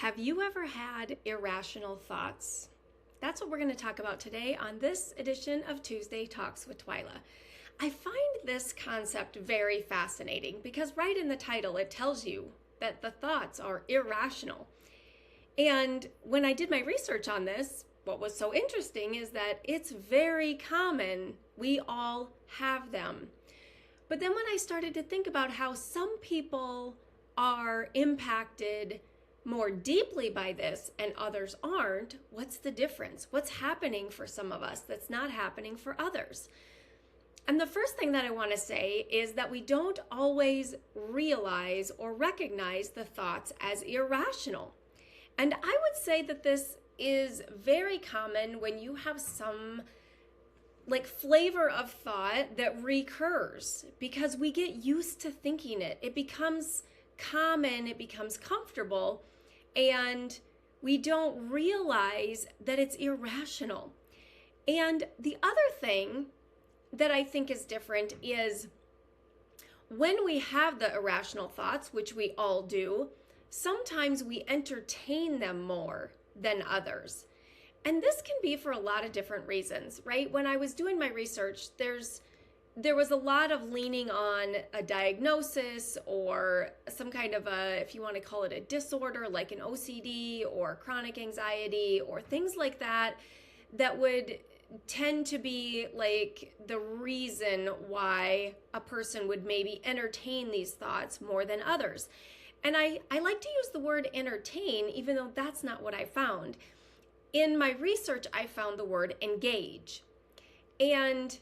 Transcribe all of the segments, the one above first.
Have you ever had irrational thoughts? That's what we're going to talk about today on this edition of Tuesday Talks with Twyla. I find this concept very fascinating because right in the title it tells you that the thoughts are irrational. And when I did my research on this, what was so interesting is that it's very common. We all have them. But then when I started to think about how some people are impacted more deeply by this and others aren't, what's the difference? What's happening for some of us that's not happening for others? And the first thing that I want to say is that we don't always realize or recognize the thoughts as irrational. And I would say that this is very common when you have some flavor of thought that recurs because we get used to thinking it. It becomes common, it becomes comfortable, and we don't realize that it's irrational. And the other thing that I think is different is when we have the irrational thoughts, which we all do, sometimes we entertain them more than others. And this can be for a lot of different reasons, right? When I was doing my research, there was a lot of leaning on a diagnosis or some kind of a, if you want to call it a disorder, like an OCD or chronic anxiety or things like that, that would tend to be like the reason why a person would maybe entertain these thoughts more than others. And I like to use the word entertain, even though that's not what I found. In my research, I found the word engage. And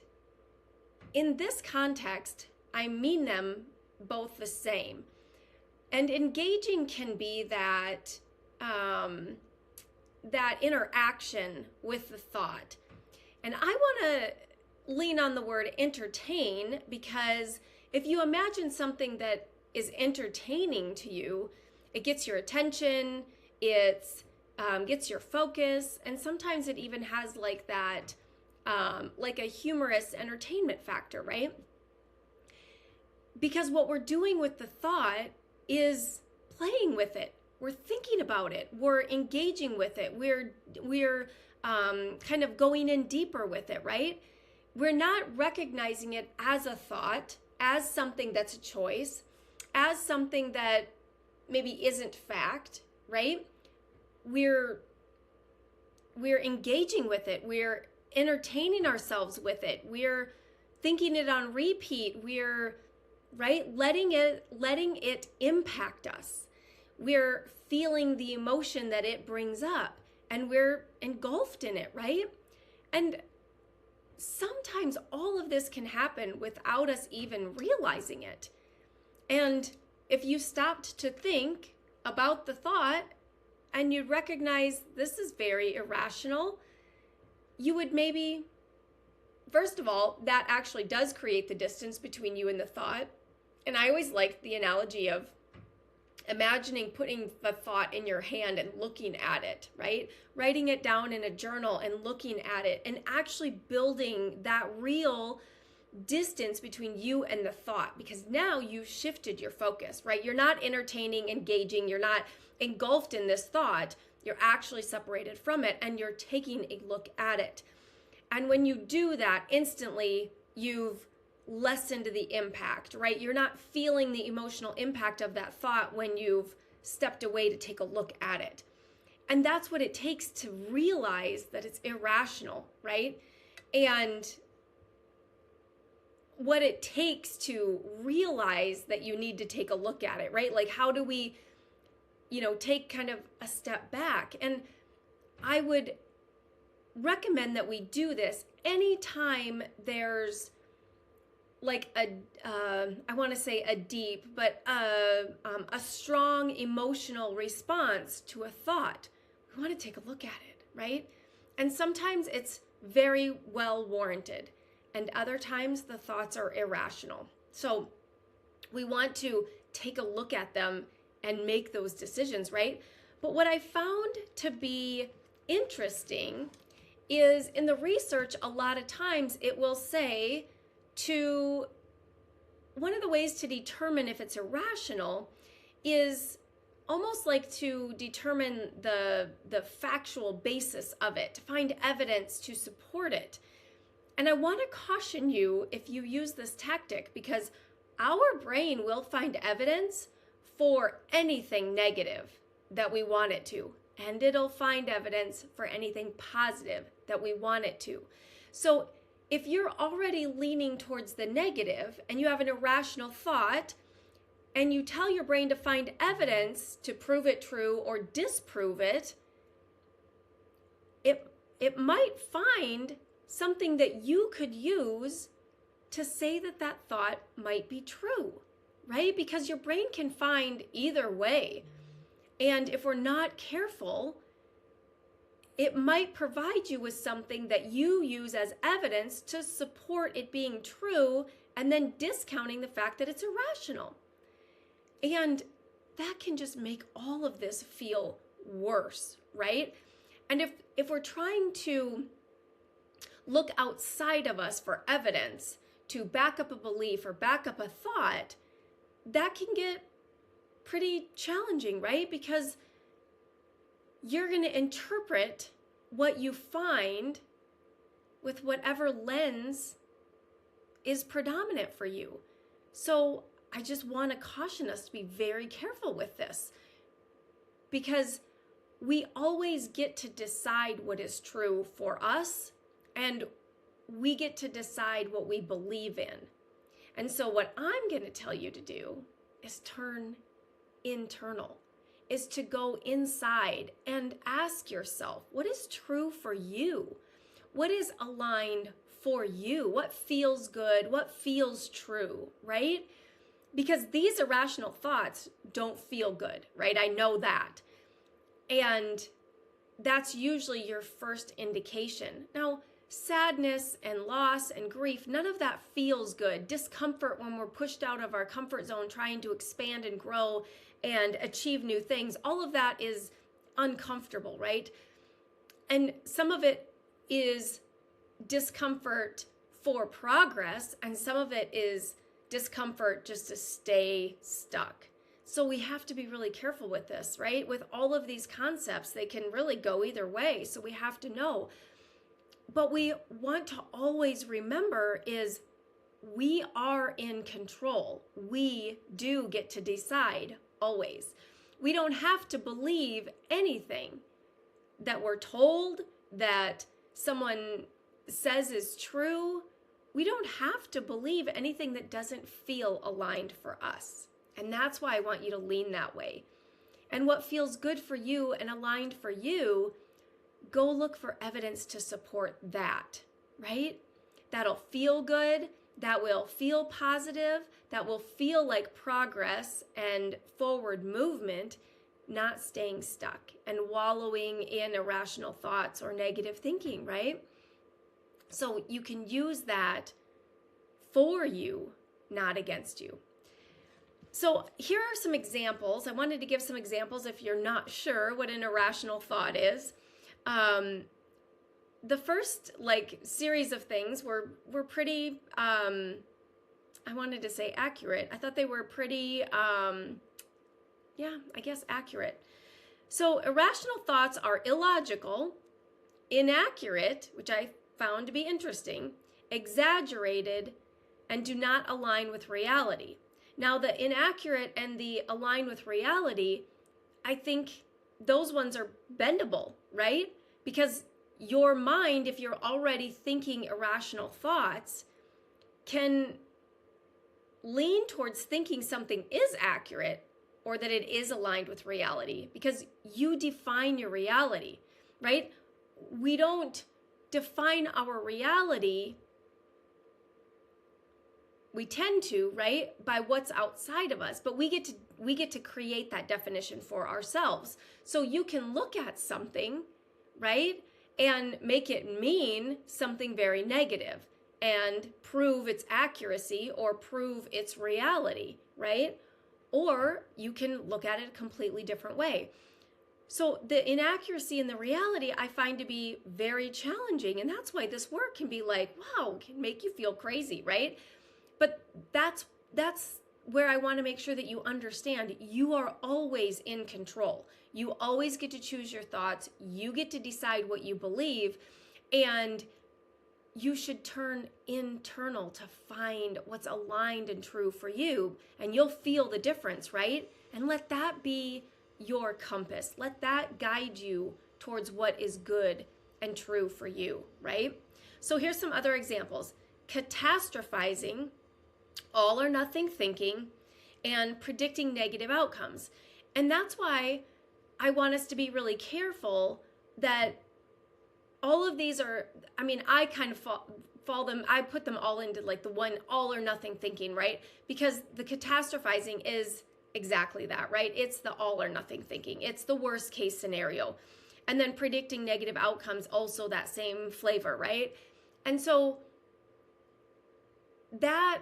in this context, I mean them both the same. And engaging can be that interaction with the thought. And I want to lean on the word entertain because if you imagine something that is entertaining to you, it gets your attention, it gets your focus, and sometimes it even has like that like a humorous entertainment factor, right? Because what we're doing with the thought is playing with it. We're thinking about it. We're engaging with it. We're kind of going in deeper with it, right? We're not recognizing it as a thought, as something that's a choice, as something that maybe isn't fact, right? We're engaging with it. We're entertaining ourselves with it. We're thinking it on repeat. We're letting it impact us. We're feeling the emotion that it brings up and we're engulfed in it, right? And sometimes all of this can happen without us even realizing it. And if you stopped to think about the thought and you recognize this is very irrational, you would maybe, first of all, that actually does create the distance between you and the thought. And I always liked the analogy of imagining putting the thought in your hand and looking at it, right? Writing it down in a journal and looking at it and actually building that real distance between you and the thought, because now you've shifted your focus, right? You're not entertaining, engaging, you're not engulfed in this thought. You're actually separated from it and you're taking a look at it. And when you do that, instantly you've lessened the impact, right? You're not feeling the emotional impact of that thought when you've stepped away to take a look at it. And that's what it takes to realize that it's irrational, right? And what it takes to realize that you need to take a look at it, right? Like, how do we take kind of a step back? And I would recommend that we do this anytime there's like I want to say a deep, but a strong emotional response to a thought. We want to take a look at it, right? And sometimes it's very well warranted, and other times the thoughts are irrational. So we want to take a look at them and make those decisions, right? But what I found to be interesting is in the research, a lot of times it will say to one of the ways to determine if it's irrational is almost like to determine the factual basis of it, to find evidence to support it. And I want to caution you if you use this tactic, because our brain will find evidence for anything negative that we want it to, and it'll find evidence for anything positive that we want it to. So if you're already leaning towards the negative and you have an irrational thought and you tell your brain to find evidence to prove it true or disprove it, it might find something that you could use to say that that thought might be true, right? Because your brain can find either way. And if we're not careful, it might provide you with something that you use as evidence to support it being true, and then discounting the fact that it's irrational. And that can just make all of this feel worse, right? And if we're trying to look outside of us for evidence to back up a belief or back up a thought, that can get pretty challenging, right? Because you're going to interpret what you find with whatever lens is predominant for you. So I just want to caution us to be very careful with this, because we always get to decide what is true for us, and we get to decide what we believe in. And so what I'm going to tell you to do is turn internal, is to go inside and ask yourself, what is true for you? What is aligned for you? What feels good? What feels true, right? Because these irrational thoughts don't feel good, right? I know that. And that's usually your first indication. Now, sadness and loss and grief, none of that feels good. Discomfort when we're pushed out of our comfort zone trying to expand and grow and achieve new things, all of that is uncomfortable, right? And some of it is discomfort for progress, and some of it is discomfort just to stay stuck. So we have to be really careful with this, right? With all of these concepts, they can really go either way. So we have to know. But we want to always remember is we are in control. We do get to decide always. We don't have to believe anything that we're told, that someone says is true. We don't have to believe anything that doesn't feel aligned for us. And that's why I want you to lean that way. And what feels good for you and aligned for you, go look for evidence to support that, right? That'll feel good, that will feel positive, that will feel like progress and forward movement, not staying stuck and wallowing in irrational thoughts or negative thinking, right? So you can use that for you, not against you. So here are some examples. I wanted to give some examples if you're not sure what an irrational thought is. The first series of things were pretty, I wanted to say accurate. I thought they were pretty, accurate. So irrational thoughts are illogical, inaccurate, which I found to be interesting, exaggerated, and do not align with reality. Now, the inaccurate and the align with reality, I think those ones are bendable, right? Because your mind, if you're already thinking irrational thoughts, can lean towards thinking something is accurate or that it is aligned with reality, because you define your reality, right? We don't define our reality. We tend to, right, by what's outside of us, but we get to create that definition for ourselves. So you can look at something, right, and make it mean something very negative and prove its accuracy or prove its reality, right? Or you can look at it a completely different way. So the inaccuracy and the reality I find to be very challenging, and that's why this work can be like, wow, can make you feel crazy, right? But that's where I want to make sure that you understand you are always in control. You always get to choose your thoughts. You get to decide what you believe. And you should turn internal to find what's aligned and true for you. And you'll feel the difference, right? And let that be your compass. Let that guide you towards what is good and true for you, right? So here's some other examples. Catastrophizing, all or nothing thinking, and predicting negative outcomes. And that's why I want us to be really careful that all of these are, I kind of fall them, I put them all into like the one all or nothing thinking, right? Because the catastrophizing is exactly that, right? It's the all or nothing thinking. It's the worst case scenario. And then predicting negative outcomes, also that same flavor, right? And so that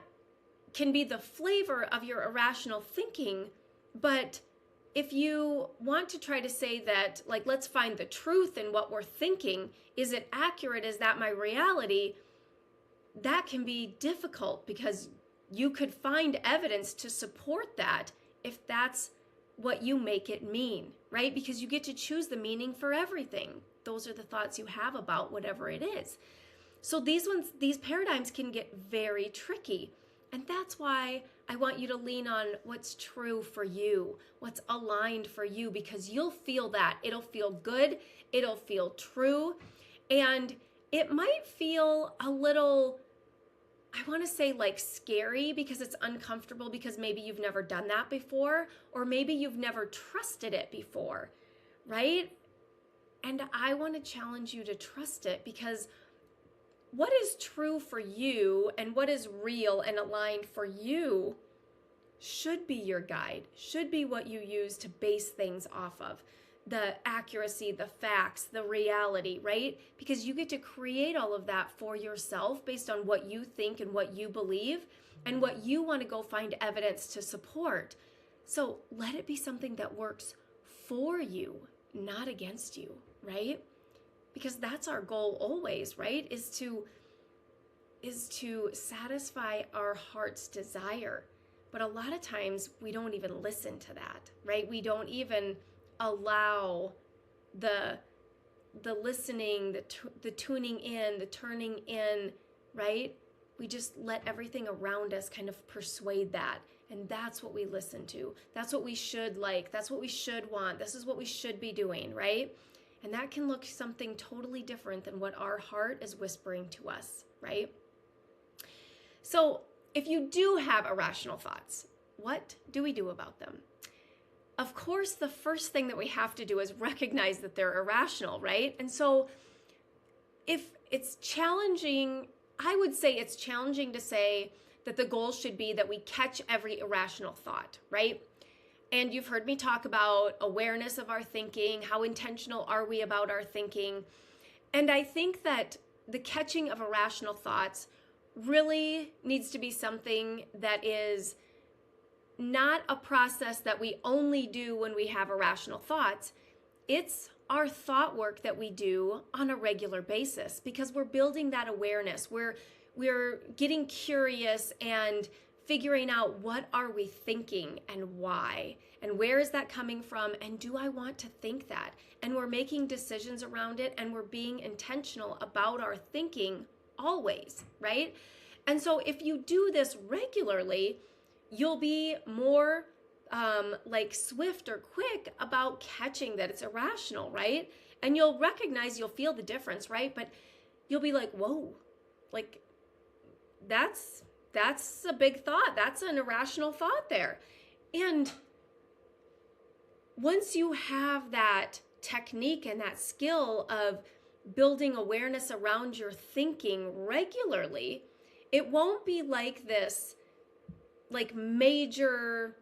can be the flavor of your irrational thinking. But if you want to try to say that, like, let's find the truth in what we're thinking, is it accurate? Is that my reality? That can be difficult because you could find evidence to support that if that's what you make it mean, right? Because you get to choose the meaning for everything. Those are the thoughts you have about whatever it is. So these paradigms can get very tricky. And that's why I want you to lean on what's true for you, what's aligned for you, because you'll feel that. It'll feel good. It'll feel true. And it might feel a little, I want to say, like scary because it's uncomfortable, because maybe you've never done that before, or maybe you've never trusted it before, right? And I want to challenge you to trust it, because what is true for you and what is real and aligned for you should be your guide, should be what you use to base things off of. The accuracy, the facts, the reality, right? Because you get to create all of that for yourself based on what you think and what you believe and what you want to go find evidence to support. So let it be something that works for you, not against you, right? Because that's our goal always, right? Is to satisfy our heart's desire. But a lot of times we don't even listen to that, right? We don't even allow the listening, the tuning in, the turning in, right? We just let everything around us kind of persuade that. And that's what we listen to. That's what we should like. That's what we should want. This is what we should be doing, right? And that can look something totally different than what our heart is whispering to us, right? So if you do have irrational thoughts, what do we do about them? Of course, the first thing that we have to do is recognize that they're irrational, right? And so if it's challenging, I would say it's challenging to say that the goal should be that we catch every irrational thought, right? And you've heard me talk about awareness of our thinking, how intentional are we about our thinking. And I think that the catching of irrational thoughts really needs to be something that is not a process that we only do when we have irrational thoughts. It's our thought work that we do on a regular basis, because we're building that awareness. We're getting curious and figuring out, what are we thinking and why, and where is that coming from, and do I want to think that? And we're making decisions around it, and we're being intentional about our thinking always, right? And so if you do this regularly, you'll be more like swift or quick about catching that it's irrational, right? And you'll recognize, you'll feel the difference, right? But you'll be like, whoa, like that's a big thought. That's an irrational thought there. And once you have that technique and that skill of building awareness around your thinking regularly, it won't be like this, like major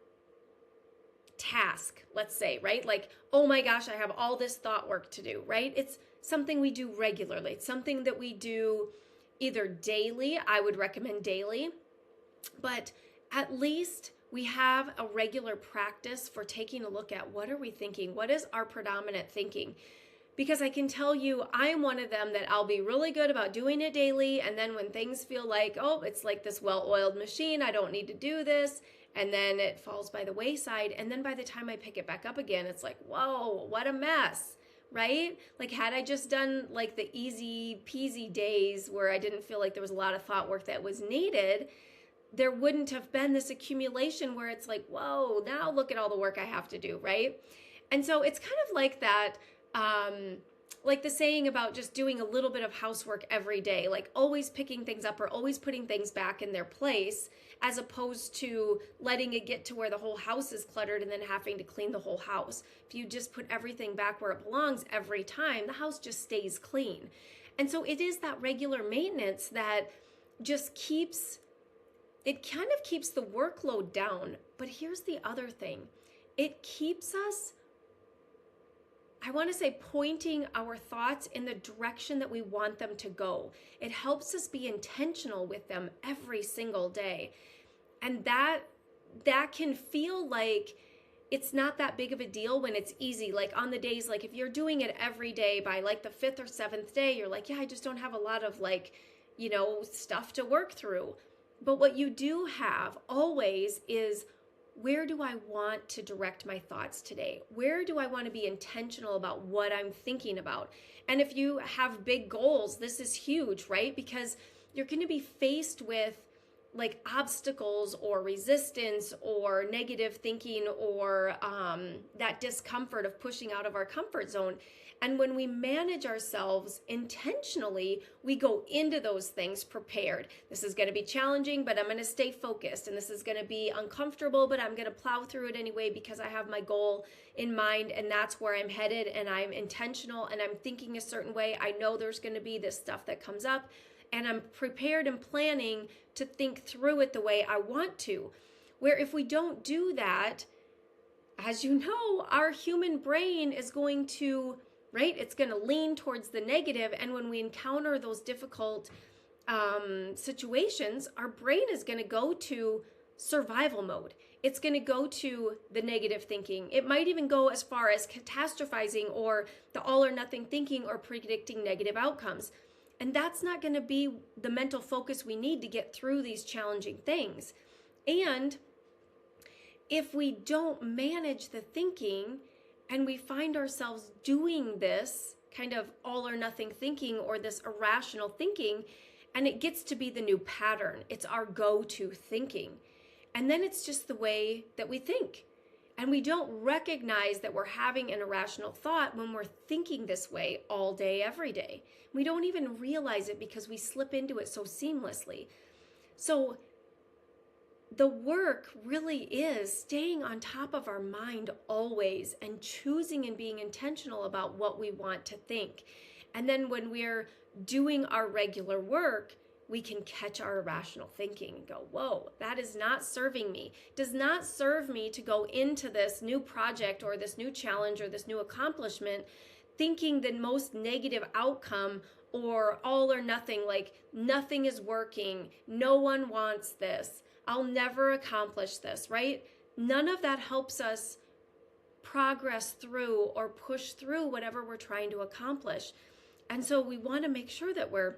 task, let's say, right? Like, oh my gosh, I have all this thought work to do, right? It's something we do regularly. It's something that we do either daily. I would recommend daily, but at least we have a regular practice for taking a look at, what are we thinking? What is our predominant thinking? Because I can tell you, I'm one of them that I'll be really good about doing it daily. And then when things feel like, oh, it's like this well-oiled machine, I don't need to do this. and then it falls by the wayside. And then by the time I pick it back up again, it's like, whoa, what a mess, right? Like, had I just done like the easy peasy days where I didn't feel like there was a lot of thought work that was needed, there wouldn't have been this accumulation where it's like, whoa, now look at all the work I have to do, right? And so it's kind of like that, like the saying about just doing a little bit of housework every day, like always picking things up or always putting things back in their place, as opposed to letting it get to where the whole house is cluttered and then having to clean the whole house. If you just put everything back where it belongs every time, the house just stays clean. And so it is that regular maintenance that just keeps, it kind of keeps the workload down. But here's the other thing. It keeps us, I want to say, pointing our thoughts in the direction that we want them to go. It helps us be intentional with them every single day. And that can feel like it's not that big of a deal when it's easy. Like on the days, like if you're doing it every day, by like the 5th or 7th day, you're like, yeah, I just don't have a lot of like, stuff to work through. But what you do have always is, where do I want to direct my thoughts today? Where do I want to be intentional about what I'm thinking about? And if you have big goals, this is huge, right? Because you're going to be faced with like obstacles or resistance or negative thinking or that discomfort of pushing out of our comfort zone. And when we manage ourselves intentionally, we go into those things prepared. This is going to be challenging, but I'm going to stay focused. And this is going to be uncomfortable, but I'm going to plow through it anyway because I have my goal in mind and that's where I'm headed, and I'm intentional and I'm thinking a certain way. I know there's going to be this stuff that comes up, and I'm prepared and planning to think through it the way I want to. Where if we don't do that, as you know, our human brain is going to, right? It's going to lean towards the negative. And when we encounter those difficult situations, our brain is going to go to survival mode. It's going to go to the negative thinking. It might even go as far as catastrophizing or the all or nothing thinking or predicting negative outcomes. And that's not going to be the mental focus we need to get through these challenging things. And if we don't manage the thinking, and we find ourselves doing this kind of all or nothing thinking or this irrational thinking, and it gets to be the new pattern. It's our go-to thinking. And then it's just the way that we think. And we don't recognize that we're having an irrational thought when we're thinking this way all day, every day. We don't even realize it because we slip into it so seamlessly. So the work really is staying on top of our mind always and choosing and being intentional about what we want to think. And then when we're doing our regular work, we can catch our irrational thinking and go, whoa, that is not serving me. It does not serve me to go into this new project or this new challenge or this new accomplishment thinking the most negative outcome or all or nothing, like nothing is working, no one wants this, I'll never accomplish this, right? None of that helps us progress through or push through whatever we're trying to accomplish. And so we want to make sure that we're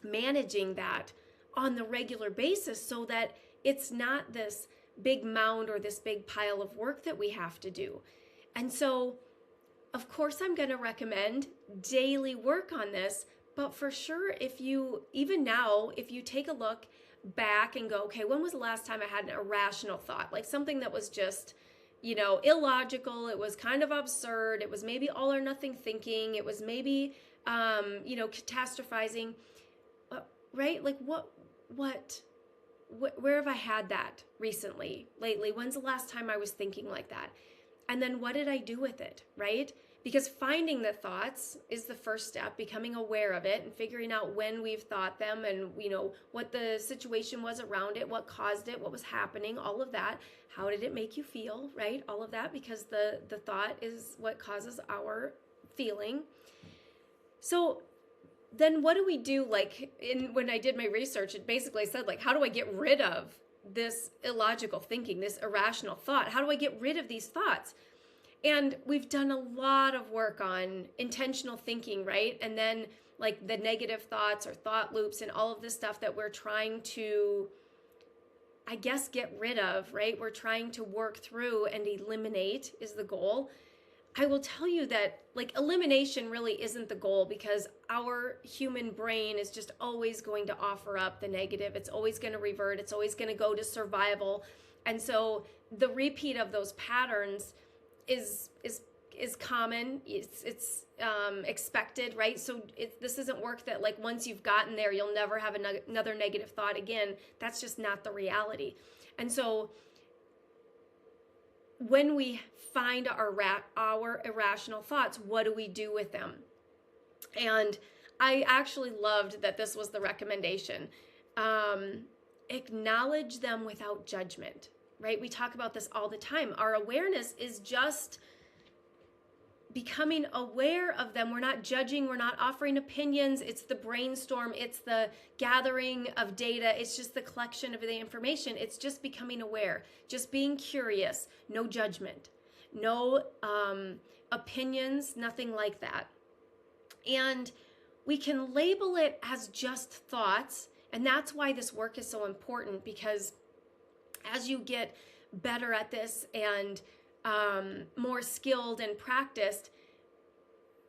managing that on the regular basis so that it's not this big mound or this big pile of work that we have to do. And so, of course, I'm going to recommend daily work on this, but for sure, if you take a look back and go, okay, when was the last time I had an irrational thought? Like something that was just, illogical. It was kind of absurd. It was maybe all or nothing thinking. It was maybe, catastrophizing, right? Like where have I had that recently, lately? When's the last time I was thinking like that? And then what did I do with it, right? Because finding the thoughts is the first step, becoming aware of it and figuring out when we've thought them and, what the situation was around it, what caused it, what was happening, all of that. How did it make you feel, right? All of that, because the thought is what causes our feeling. So then what do we do? Like when I did my research, it basically said, like, how do I get rid of this illogical thinking, this irrational thought? How do I get rid of these thoughts? And we've done a lot of work on intentional thinking, right? And then like the negative thoughts or thought loops and all of this stuff that we're trying to I guess, get rid of, right? We're trying to work through and eliminate is the goal. I will tell you that like elimination really isn't the goal, because our human brain is just always going to offer up the negative. It's always going to revert. It's always going to go to survival. And so the repeat of those patterns is common. It's expected, right? So this isn't work that like once you've gotten there, you'll never have another negative thought again. That's just not the reality. And so when we find our irrational thoughts, what do we do with them? And I actually loved that this was the recommendation. Acknowledge them without judgment, right? We talk about this all the time. Our awareness is just becoming aware of them. We're not judging, we're not offering opinions. It's the brainstorm, it's the gathering of data, it's just the collection of the information. It's just becoming aware, just being curious, no judgment, no opinions, nothing like that. And we can label it as just thoughts, and that's why this work is so important, because as you get better at this and more skilled and practiced,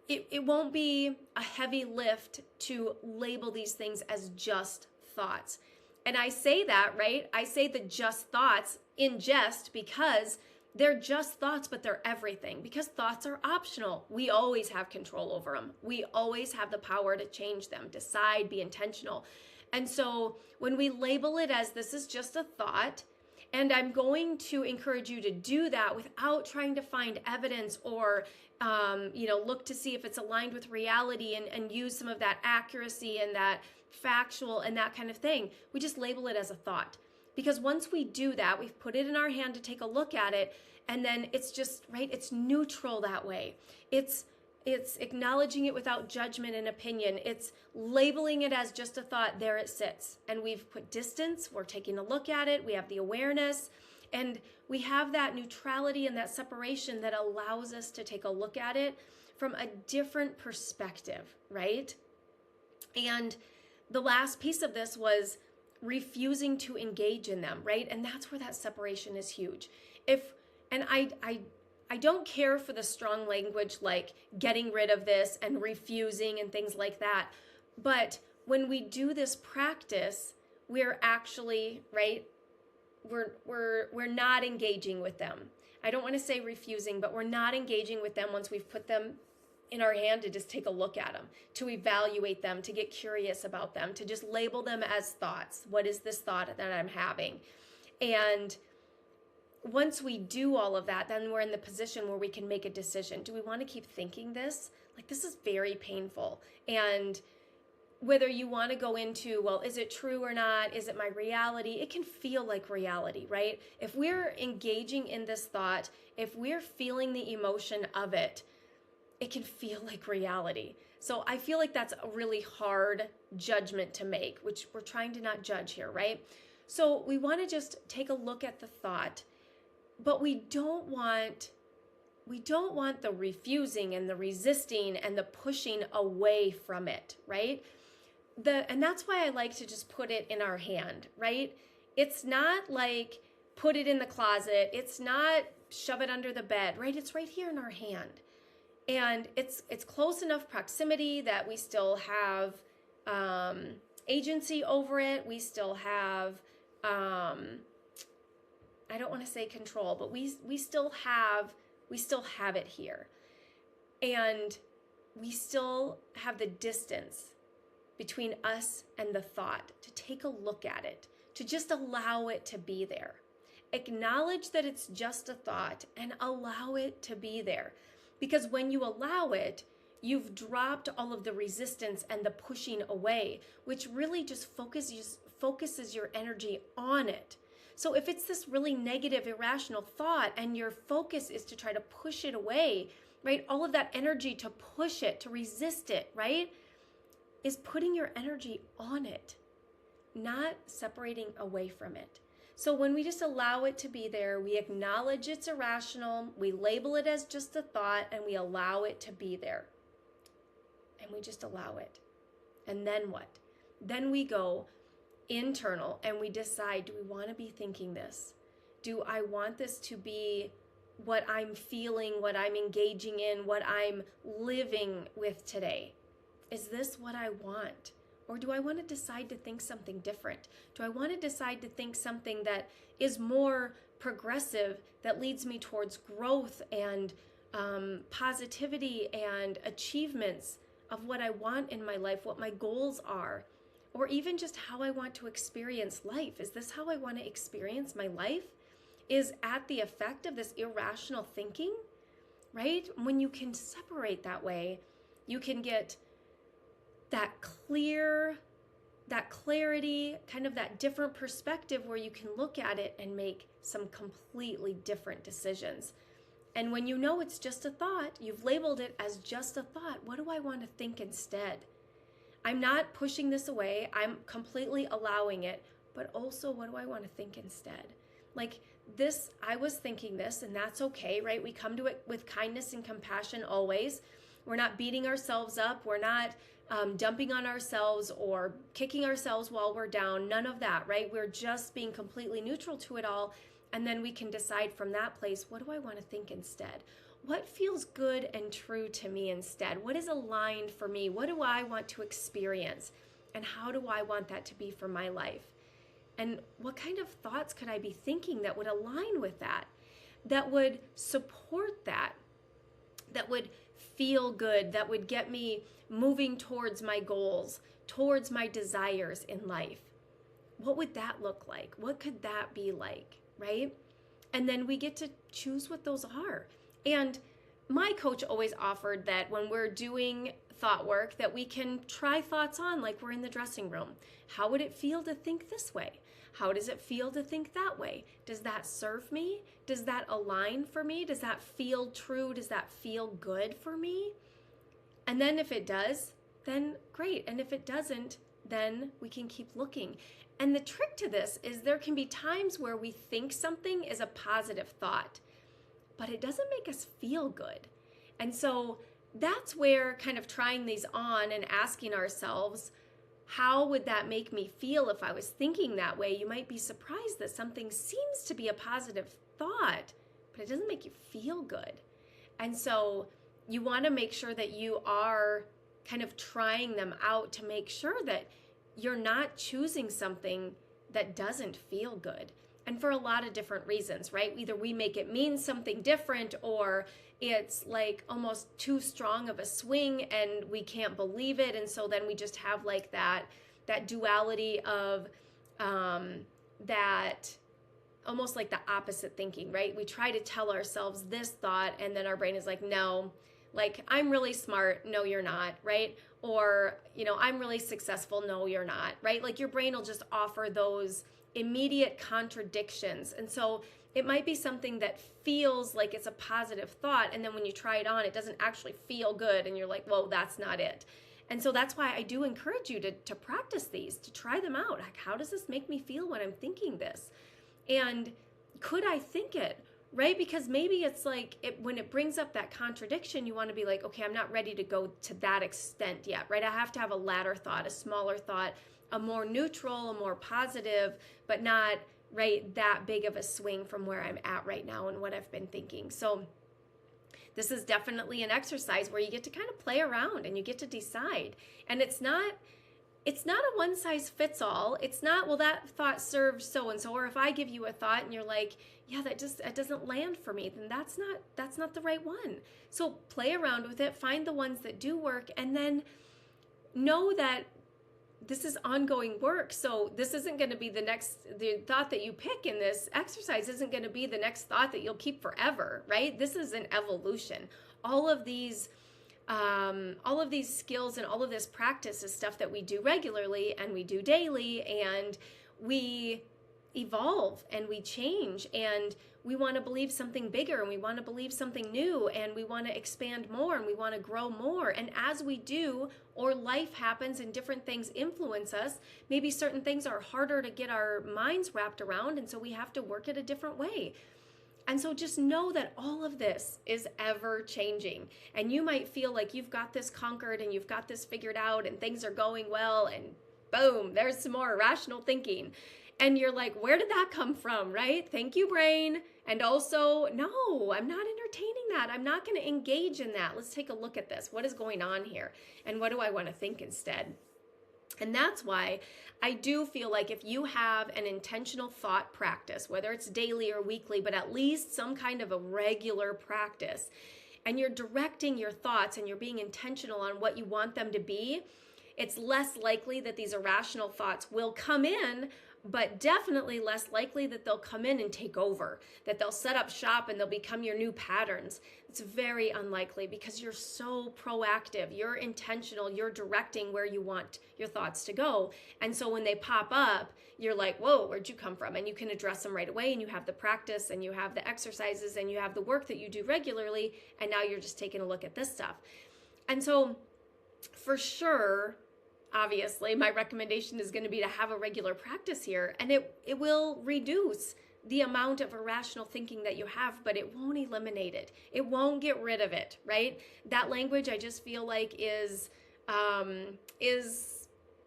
it won't be a heavy lift to label these things as just thoughts. And I say that, right? I say the just thoughts in jest because they're just thoughts, but they're everything, because thoughts are optional. We always have control over them. We always have the power to change them, decide, be intentional. And so when we label it as this is just a thought, and I'm going to encourage you to do that without trying to find evidence or, look to see if it's aligned with reality and use some of that accuracy and that factual and that kind of thing. We just label it as a thought. Because once we do that, we've put it in our hand to take a look at it, and then it's just, right, it's neutral that way. It's acknowledging it without judgment and opinion. It's labeling it as just a thought. There it sits. And we've put distance. We're taking a look at it. We have the awareness. And we have that neutrality and that separation that allows us to take a look at it from a different perspective, right? And the last piece of this was refusing to engage in them, right? And that's where that separation is huge. I don't care for the strong language like getting rid of this and refusing and things like that. But when we do this practice, we're actually, right, we're not engaging with them. I don't want to say refusing, but we're not engaging with them once we've put them in our hand to just take a look at them, to evaluate them, to get curious about them, to just label them as thoughts. What is this thought that I'm having? And once we do all of that, then we're in the position where we can make a decision. Do we want to keep thinking this? Like, this is very painful. And whether you want to go into, well, is it true or not? Is it my reality? It can feel like reality, right? If we're engaging in this thought, if we're feeling the emotion of it, it can feel like reality. So I feel like that's a really hard judgment to make, which we're trying to not judge here, right? So we want to just take a look at the thought. But we don't want the refusing and the resisting and the pushing away from it, right? And that's why I like to just put it in our hand, right? It's not like put it in the closet. It's not shove it under the bed, right? It's right here in our hand. And it's close enough proximity that we still have agency over it. We still have I don't want to say control, but we still have it here. And we still have the distance between us and the thought to take a look at it, to just allow it to be there. Acknowledge that it's just a thought and allow it to be there. Because when you allow it, you've dropped all of the resistance and the pushing away, which really just focuses your energy on it. So if it's this really negative, irrational thought and your focus is to try to push it away, right? All of that energy to push it, to resist it, right? Is putting your energy on it, not separating away from it. So when we just allow it to be there, we acknowledge it's irrational, we label it as just a thought, and we allow it to be there. And we just allow it. And then what? Then we go internal and we decide, do we want to be thinking this? Do I want this to be what I'm feeling, what I'm engaging in, what I'm living with today? Is this what I want? Or do I want to decide to think something different? Do I want to decide to think something that is more progressive, that leads me towards growth and positivity and achievements of what I want in my life, what my goals are, or even just how I want to experience life? Is this how I want to experience my life? Is at the effect of this irrational thinking, right? When you can separate that way, you can get that clarity, kind of that different perspective where you can look at it and make some completely different decisions. And when you know it's just a thought, you've labeled it as just a thought, what do I want to think instead? I'm not pushing this away, I'm completely allowing it, but also what do I want to think instead? Like this, I was thinking this, and that's okay, right? We come to it with kindness and compassion always. We're not beating ourselves up. We're not dumping on ourselves or kicking ourselves while we're down. None of that, right? We're just being completely neutral to it all. And then we can decide from that place, what do I want to think instead? What feels good and true to me instead? What is aligned for me? What do I want to experience? And how do I want that to be for my life? And what kind of thoughts could I be thinking that would align with that, that would support that would feel good, that would get me moving towards my goals, towards my desires in life? What would that look like? What could that be like, right? And then we get to choose what those are. And my coach always offered that when we're doing thought work, that we can try thoughts on like we're in the dressing room. How would it feel to think this way? How does it feel to think that way? Does that serve me? Does that align for me? Does that feel true? Does that feel good for me? And then if it does, then great. And if it doesn't, then we can keep looking. And the trick to this is there can be times where we think something is a positive thought, but it doesn't make us feel good. And so that's where kind of trying these on and asking ourselves, how would that make me feel if I was thinking that way? You might be surprised that something seems to be a positive thought, but it doesn't make you feel good. And so you want to make sure that you are kind of trying them out to make sure that you're not choosing something that doesn't feel good. And for a lot of different reasons, right? Either we make it mean something different, or it's like almost too strong of a swing and we can't believe it. And so then we just have like that duality of that almost like the opposite thinking, right? We try to tell ourselves this thought and then our brain is like, no, like I'm really smart. No, you're not, right? Or, I'm really successful. No, you're not, right? Like your brain will just offer those immediate contradictions. And so it might be something that feels like it's a positive thought, and then when you try it on, it doesn't actually feel good, and you're like, whoa, that's not it. And so that's why I do encourage you to practice these, to try them out. Like, how does this make me feel when I'm thinking this? And could I think it, right? Because maybe it's like when it brings up that contradiction, you want to be like, okay, I'm not ready to go to that extent yet, right? I have to have a ladder thought, a smaller thought, a more neutral, a more positive, but not right that big of a swing from where I'm at right now and what I've been thinking. So this is definitely an exercise where you get to kind of play around and you get to decide. And it's not a one size fits all. It's not, well, that thought serves so and so, or if I give you a thought and you're like, yeah, that doesn't land for me, then that's not the right one. So play around with it, find the ones that do work, and then know that this is ongoing work. So this isn't going to be the thought that you pick in this exercise isn't going to be the next thought that you'll keep forever, right? This is an evolution. All of these skills and all of this practice is stuff that we do regularly and we do daily, and we evolve and we change, and we want to believe something bigger, and we want to believe something new, and we want to expand more, and we want to grow more. And as we do, or life happens and different things influence us, maybe certain things are harder to get our minds wrapped around, and so we have to work it a different way. And so just know that all of this is ever changing, and you might feel like you've got this conquered and you've got this figured out and things are going well, and Boom, there's some more irrational thinking. And you're like, where did that come from, right? Thank you, brain. And also, no, I'm not entertaining that. I'm not going to engage in that. Let's take a look at this. What is going on here? And what do I want to think instead? And that's why I do feel like if you have an intentional thought practice, whether it's daily or weekly, but at least some kind of a regular practice, and you're directing your thoughts and you're being intentional on what you want them to be, it's less likely that these irrational thoughts will come in, but definitely less likely that they'll come in and take over, that they'll set up shop and they'll become your new patterns. It's very unlikely because you're so proactive, you're intentional, you're directing where you want your thoughts to go. And so when they pop up, you're like, whoa, where'd you come from? And you can address them right away, and you have the practice and you have the exercises and you have the work that you do regularly, and now you're just taking a look at this stuff. And so for sure, obviously, my recommendation is going to be to have a regular practice here, and it will reduce the amount of irrational thinking that you have, but it won't eliminate it. It won't get rid of it, right? That language I just feel like is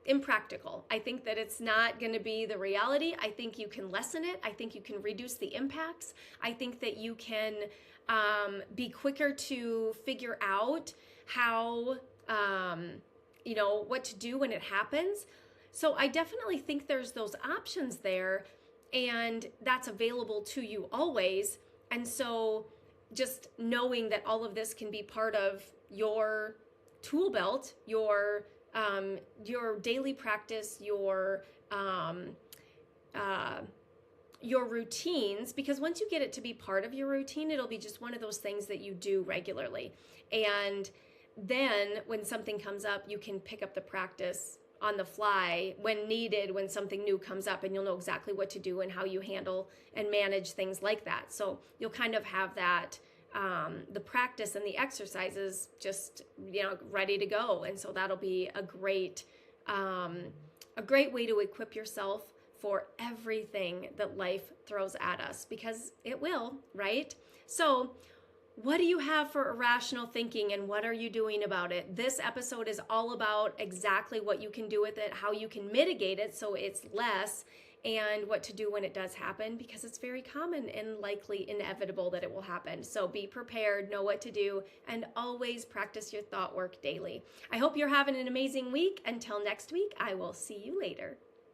impractical. I think that it's not going to be the reality. I think you can lessen it. I think you can reduce the impacts. I think that you can be quicker to figure out how what to do when it happens. So I definitely think there's those options there, and that's available to you always. And so just knowing that all of this can be part of your tool belt, your daily practice, your routines, because once you get it to be part of your routine, it'll be just one of those things that you do regularly. And then when something comes up, you can pick up the practice on the fly when needed, when something new comes up, and you'll know exactly what to do and how you handle and manage things like that. So you'll kind of have that, the practice and the exercises just, ready to go. And so that'll be a great way to equip yourself for everything that life throws at us, because it will, right? So what do you have for irrational thinking, and what are you doing about it? This episode is all about exactly what you can do with it, how you can mitigate it so it's less, and what to do when it does happen, because it's very common and likely inevitable that it will happen. So be prepared, know what to do, and always practice your thought work daily. I hope you're having an amazing week. Until next week, I will see you later.